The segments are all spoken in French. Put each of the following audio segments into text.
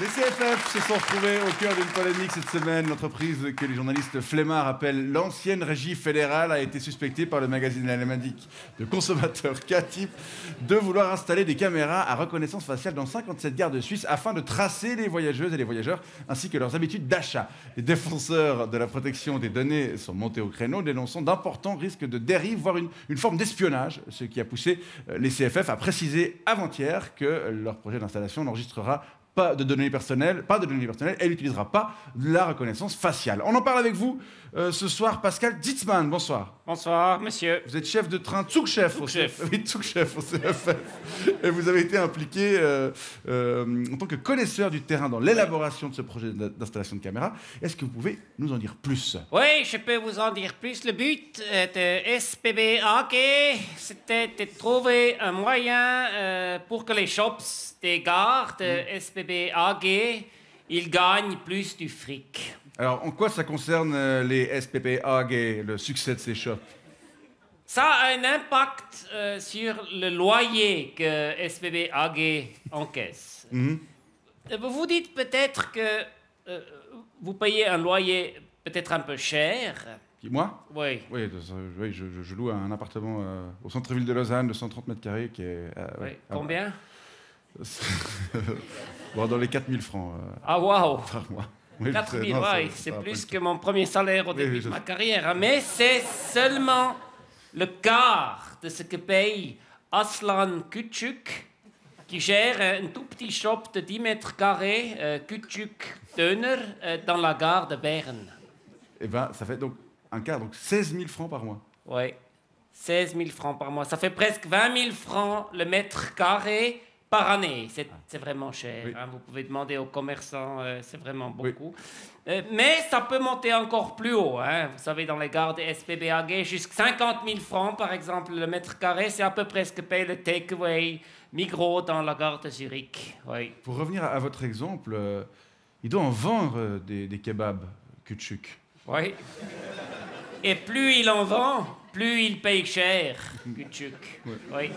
Les CFF se sont retrouvés au cœur d'une polémique cette semaine. L'entreprise que les journalistes flemmards appellent l'ancienne régie fédérale a été suspectée par le magazine alémanique de consommateurs K-Typ de vouloir installer des caméras à reconnaissance faciale dans 57 gares de Suisse afin de tracer les voyageuses et les voyageurs ainsi que leurs habitudes d'achat. Les défenseurs de la protection des données sont montés au créneau, dénonçant d'importants risques de dérive, voire une forme d'espionnage, ce qui a poussé les CFF à préciser avant-hier que leur projet d'installation n'enregistrera pas de données personnelles, elle n'utilisera pas la reconnaissance faciale. On en parle avec vous ce soir, Pascal Zitzmann, bonsoir. Bonsoir, monsieur. Vous êtes chef de train, Zugchef au CFF. Et vous avez été impliqué en tant que connaisseur du terrain dans l'élaboration de ce projet d'installation de caméras. Est-ce que vous pouvez nous en dire plus? Oui, je peux vous en dire plus. Le but de SBB-AG, c'était de trouver un moyen pour que les shops des gares de SBB-AG, ils gagnent plus du fric. Alors, en quoi ça concerne les SPP AG, le succès de ces shops? Ça a un impact sur le loyer que SBB AG encaisse. Vous vous dites peut-être que vous payez un loyer peut-être un peu cher. Moi? Oui. Oui, je loue un appartement au centre-ville de Lausanne de 130 mètres carrés qui est... Oui. Combien? Bon, dans les 4000 francs. Ah, waouh! Par mois. Oui, 4000, ouais, c'est plus que mon premier salaire au début de ma carrière. Hein. Mais c'est seulement le quart de ce que paye Aslan Küçük, qui gère un tout petit shop de 10 mètres carrés, Küçük Döner, dans la gare de Berne. Eh bien, ça fait donc un quart, donc 16 000 francs par mois. Oui, 16 000 francs par mois. Ça fait presque 20 000 francs le mètre carré par année. C'est vraiment cher. Oui. Hein. Vous pouvez demander aux commerçants, c'est vraiment beaucoup. Oui. Mais ça peut monter encore plus haut. Hein. Vous savez, dans les gares de SBB-AG, jusqu'à 50 000 francs, par exemple, le mètre carré, c'est à peu près ce que paye le takeaway Migros dans la gare de Zurich. Oui. Pour revenir à votre exemple, il doit en vendre des kebabs, Küçük. Oui. Et plus il en vend, plus il paye cher, Küçük. Oui. Oui.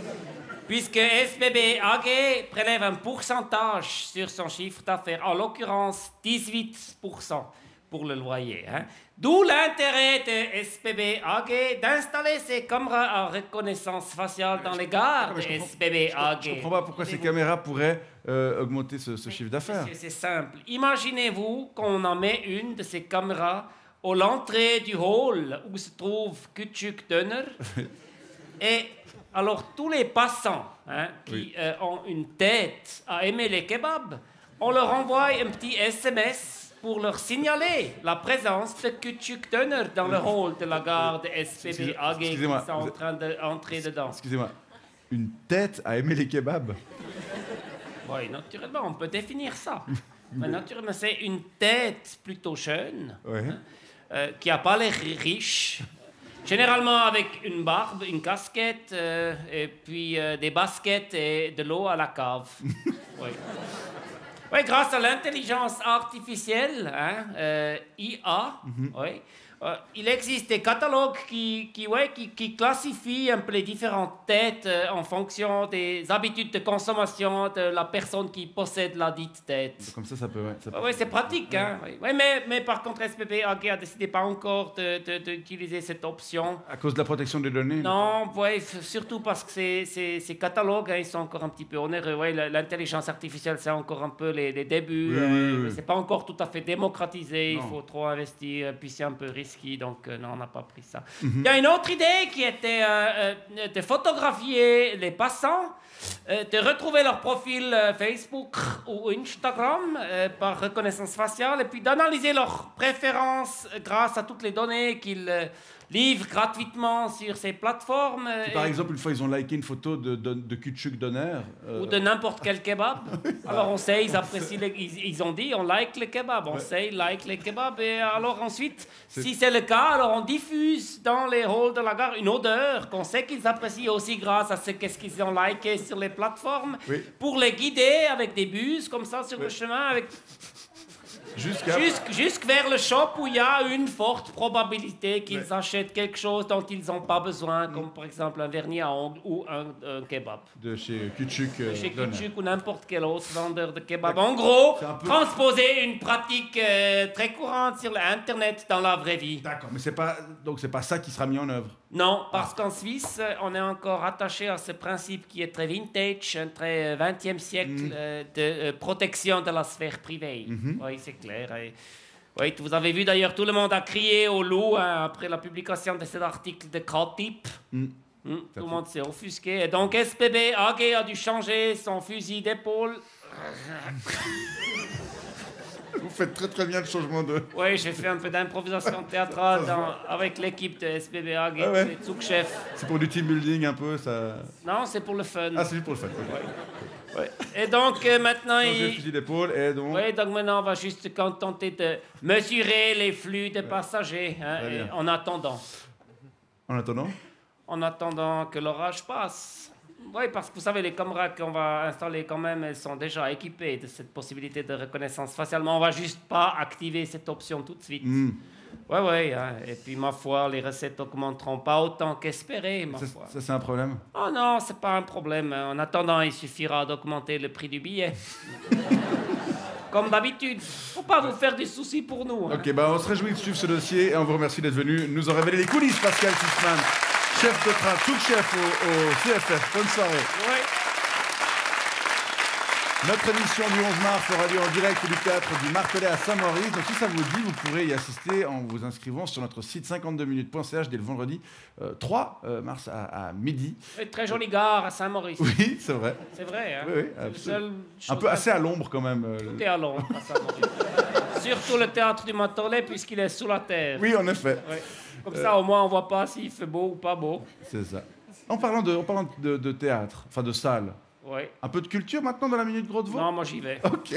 Puisque SBB AG prélève un pourcentage sur son chiffre d'affaires, en l'occurrence 18% pour le loyer. Hein. D'où l'intérêt de SBB AG d'installer ces caméras à reconnaissance faciale dans les gares de SBB AG. Je ne comprends pas pourquoi ces caméras pourraient augmenter ce chiffre d'affaires. C'est simple. Imaginez-vous qu'on en met une de ces caméras à l'entrée du hall où se trouve Küçük Döner. Et alors, tous les passants qui ont une tête à aimer les kebabs, on leur envoie un petit SMS pour leur signaler la présence de Küçük Döner dans le hall de la gare de SBB AG qui sont en train d'entrer dedans. Excusez-moi, une tête à aimer les kebabs? Oui, naturellement, on peut définir ça. Mais naturellement, c'est une tête plutôt jeune, qui n'a pas l'air riche. Généralement avec une barbe, une casquette, et puis des baskets et de l'eau à la cave. Oui. Oui, grâce à l'intelligence artificielle, IA, oui, il existe des catalogues qui classifient un peu les différentes têtes en fonction des habitudes de consommation de la personne qui possède la dite tête. Comme ça peut... Oui, c'est pratique. Hein? Oui, mais par contre, SBB AG a décidé pas encore d'utiliser cette option. À cause de la protection des données? Non, ouais, surtout parce que ces catalogues, ils sont encore un petit peu onéreux. Ouais, l'intelligence artificielle, c'est encore un peu les débuts. Oui. C'est pas encore tout à fait démocratisé. Non. Il faut trop investir, puis c'est un peu risqué. Donc, non, on n'a pas pris ça. Il y a une autre idée qui était de photographier les passants, de retrouver leur profil Facebook ou Instagram par reconnaissance faciale et puis d'analyser leurs préférences grâce à toutes les données qu'ils livrent gratuitement sur ces plateformes. Si par exemple, une fois, ils ont liké une photo de Küçük Döner... Ou de n'importe quel kebab. Alors on sait, ils apprécient, ils ont dit, on like les kebabs, on sait, ils like les kebabs. Et alors ensuite, si c'est le cas, alors on diffuse dans les halls de la gare une odeur qu'on sait qu'ils apprécient aussi grâce à ce qu'ils ont liké sur les plateformes, pour les guider avec des bus comme ça sur le chemin, avec... Jusque vers le shop où il y a une forte probabilité qu'ils achètent quelque chose dont ils n'ont pas besoin, comme par exemple un vernis à ongles ou un kebab. De chez Küçük. De chez Küçük ou n'importe quel autre vendeur de kebab. En gros, transposer une pratique très courante sur l'Internet dans la vraie vie. D'accord, mais c'est pas ça qui sera mis en œuvre. Non, parce qu'en Suisse, on est encore attaché à ce principe qui est très vintage, un très 20e siècle de protection de la sphère privée. Oui, c'est clair. Oui, vous avez vu d'ailleurs, tout le monde a crié au loup après la publication de cet article de K-Tip. Tout le monde s'est offusqué. Et donc SBB AG a dû changer son fusil d'épaule. Vous faites très très bien le changement de... Oui, j'ai fait un peu d'improvisation théâtrale avec l'équipe de SBB AG, c'est Zugchef. C'est pour du team building un peu, ça... Non, c'est pour le fun. Ah, c'est juste pour le fun. Ouais. Et donc maintenant, le fusil d'épaule et donc... Oui, donc maintenant on va juste se contenter de mesurer les flux de passagers en attendant. En attendant? En attendant que l'orage passe. Oui, parce que vous savez, les caméras qu'on va installer quand même, elles sont déjà équipées de cette possibilité de reconnaissance facialement. On va juste pas activer cette option tout de suite. Oui. Et puis, ma foi, les recettes augmenteront pas autant qu'espéré, ma foi. Ça, c'est un problème? Oh non, c'est pas un problème. En attendant, il suffira d'augmenter le prix du billet. Comme d'habitude. Faut pas vous faire des soucis pour nous. Ok, on se réjouit de suivre ce dossier et on vous remercie d'être venu nous en révéler les coulisses, Pascal Sussman, chef de train, sous-chef au CFF. Bonne soirée. Oui. Notre émission du 11 mars aura lieu en direct du théâtre du Martelet à Saint-Maurice. Donc si ça vous dit, vous pourrez y assister en vous inscrivant sur notre site 52minutes.ch dès le vendredi 3 mars à midi. Une très jolie gare à Saint-Maurice. Oui, c'est vrai. C'est vrai, hein? Oui, un peu assez à l'ombre quand même. Tout est à l'ombre à Saint-Maurice. Surtout le théâtre du Martelet puisqu'il est sous la terre. Oui, en effet. Oui. Comme ça, au moins, on voit pas s'il fait beau ou pas beau. C'est ça. En parlant de théâtre, enfin de salle, oui. Un peu de culture maintenant dans la Minute Gros de Vaud? Non, moi j'y vais. Ok.